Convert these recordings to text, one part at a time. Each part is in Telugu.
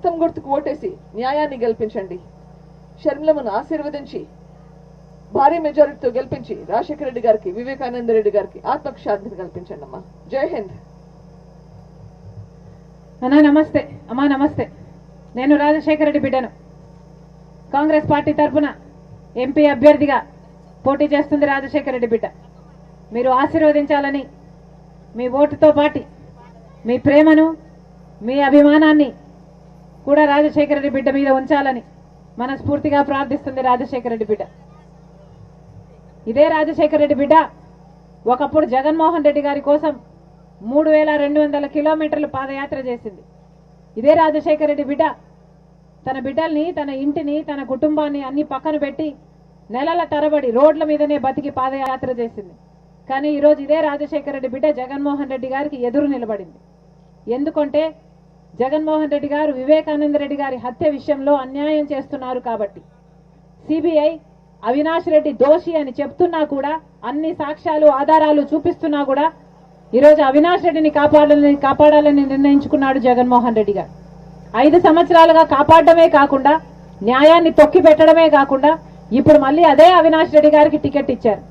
హస్తం గుర్తుకు ఓటేసి న్యాయాన్ని గెలిపించండి. షర్మిలమ్మను ఆశీర్వదించి భారీ మెజారిటీతో గెలిపించి రాజశేఖర రెడ్డి గారికి, వివేకానంద రెడ్డి గారికి ఆత్మశాంతిని కల్పించండి అమ్మా. జై హింద్. అన్నా నమస్తే. అమ్మా నమస్తే. నేను రాజశేఖర రెడ్డి బిడ్డను. కాంగ్రెస్ పార్టీ తరఫున ఎంపీ అభ్యర్థిగా పోటీ చేస్తుంది రాజశేఖర రెడ్డి బిడ్డ. మీరు ఆశీర్వదించాలని, మీ ఓటుతో పాటు మీ ప్రేమను, మీ అభిమానాన్ని కూడా రాజశేఖర రెడ్డి బిడ్డ మీద ఉంచాలని మనస్ఫూర్తిగా ప్రార్థిస్తుంది రాజశేఖర రెడ్డి బిడ్డ. ఇదే రాజశేఖర రెడ్డి బిడ్డ ఒకప్పుడు జగన్మోహన్ రెడ్డి గారి కోసం 3200 కిలోమీటర్లు పాదయాత్ర చేసింది. ఇదే రాజశేఖర రెడ్డి బిడ్డ తన బిడ్డల్ని, తన ఇంటిని, తన కుటుంబాన్ని అన్ని పక్కన పెట్టి నెలల తరబడి రోడ్ల మీదనే బతికి పాదయాత్ర చేసింది. కానీ ఈరోజు ఇదే రాజశేఖర రెడ్డి బిడ్డ జగన్మోహన్ రెడ్డి గారికి ఎదురు నిలబడింది. ఎందుకంటే జగన్మోహన్ రెడ్డి గారు వివేకానంద రెడ్డి గారి హత్య విషయంలో అన్యాయం చేస్తున్నారు కాబట్టి. సిబిఐ అవినాష్ రెడ్డి దోషి అని చెప్తున్నా కూడా, అన్ని సాక్ష్యాలు ఆధారాలు చూపిస్తున్నా కూడా ఈరోజు అవినాష్ రెడ్డిని కాపాడాలని నిర్ణయించుకున్నాడు జగన్మోహన్ రెడ్డి గారు. 5 సంవత్సరాలుగా కాపాడమే కాకుండా, న్యాయాన్ని తొక్కి పెట్టడమే కాకుండా, ఇప్పుడు మళ్ళీ అదే అవినాష్ రెడ్డి గారికి టికెట్ ఇచ్చారు.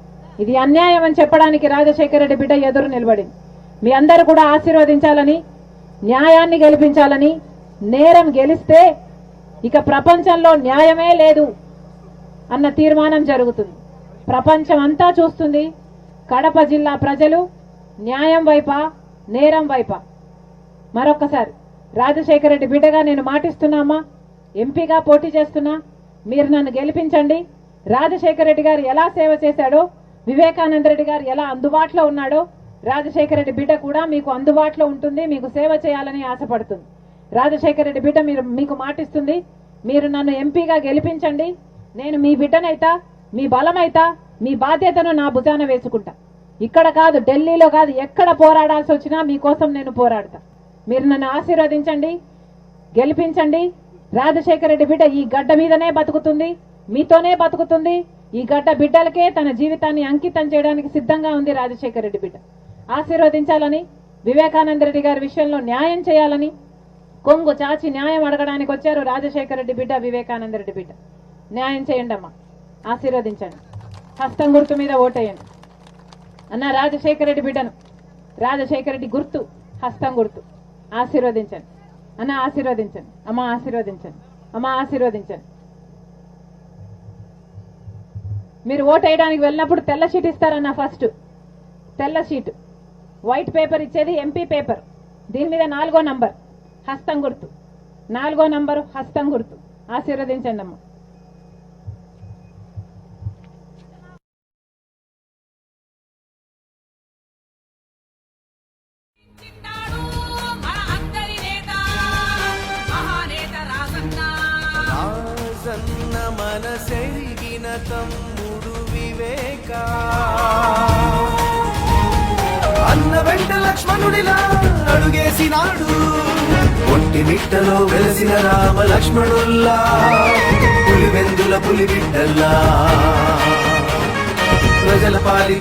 ఇది అన్యాయం అని చెప్పడానికి రాజశేఖర రెడ్డి బిడ్డ ఎదురు నిలబడింది. మీ అందరూ కూడా ఆశీర్వదించాలని, న్యాయాన్ని గెలిపించాలని. నేరం గెలిస్తే ఇక ప్రపంచంలో న్యాయమే లేదు అన్న తీర్మానం జరుగుతుంది. ప్రపంచం అంతా చూస్తుంది కడప జిల్లా ప్రజలు న్యాయం వైపా, నేరం వైపా. మరొక్కసారి రాజశేఖర రెడ్డి బిడ్డగా నేను మాటిస్తున్నామా, ఎంపీగా పోటీ చేస్తున్నా, మీరు నన్ను గెలిపించండి. రాజశేఖర రెడ్డి గారు ఎలా సేవ చేశాడో, వివేకానంద రెడ్డి గారు ఎలా అందుబాటులో ఉన్నాడో, రాజశేఖర రెడ్డి బిడ్డ కూడా మీకు అందుబాటులో ఉంటుంది, మీకు సేవ చేయాలని ఆశపడుతుంది. రాజశేఖర రెడ్డి బిడ్డ మీకు మాటిస్తుంది, మీరు నన్ను ఎంపీగా గెలిపించండి, నేను మీ బిడ్డనైతా, మీ బలమైతా, మీ బాధ్యతను నా భుజాన వేసుకుంటా. ఇక్కడ కాదు, ఢిల్లీలో కాదు, ఎక్కడ పోరాడాల్సి వచ్చినా మీకోసం నేను పోరాడతా. మీరు నన్ను ఆశీర్వదించండి, గెలిపించండి. రాజశేఖర రెడ్డి బిడ్డ ఈ గడ్డ మీదనే బతుకుతుంది, మీతోనే బతుకుతుంది. ఈ గడ్డ బిడ్డలకే తన జీవితాన్ని అంకితం చేయడానికి సిద్ధంగా ఉంది రాజశేఖర రెడ్డి బిడ్డ. ఆశీర్వదించాలని, వివేకానంద రెడ్డి గారి విషయంలో న్యాయం చేయాలని కొంగు చాచి న్యాయం అడగడానికి వచ్చారు రాజశేఖర రెడ్డి బిడ్డ, వివేకానంద రెడ్డి బిడ్డ. న్యాయం చేయండి అమ్మా, ఆశీర్వదించండి, హస్తం గుర్తు మీద ఓటేయండి అన్న. రాజశేఖర రెడ్డి బిడ్డను, రాజశేఖర రెడ్డి గుర్తు హస్తం గుర్తు, ఆశీర్వదించండి అన్న, ఆశీర్వదించండి అమ్మా, ఆశీర్వదించండి అమ్మా, ఆశీర్వదించండి. మీరు ఓటేయడానికి వెళ్ళినప్పుడు తెల్ల షీట్ ఇస్తారన్న. ఫస్ట్ తెల్ల షీట్, వైట్ పేపర్ ఇచ్చేది ఎంపీ పేపర్. దీని మీద 4వ నంబర్ హస్తం గుర్తు, 4వ నంబరు హస్తం గుర్తు. ఆశీర్వదించండి అమ్మ. మనసెరిగిన తమ్ముడు వివేకా, అన్న వెంట లక్ష్మణుడిలా అడుగేసినాడు. ఒంటి మిట్టలో వెలసిన రామ లక్ష్మణుల్లా, పులివెందుల పులి బిడ్డల్లా, ప్రజల పాలిట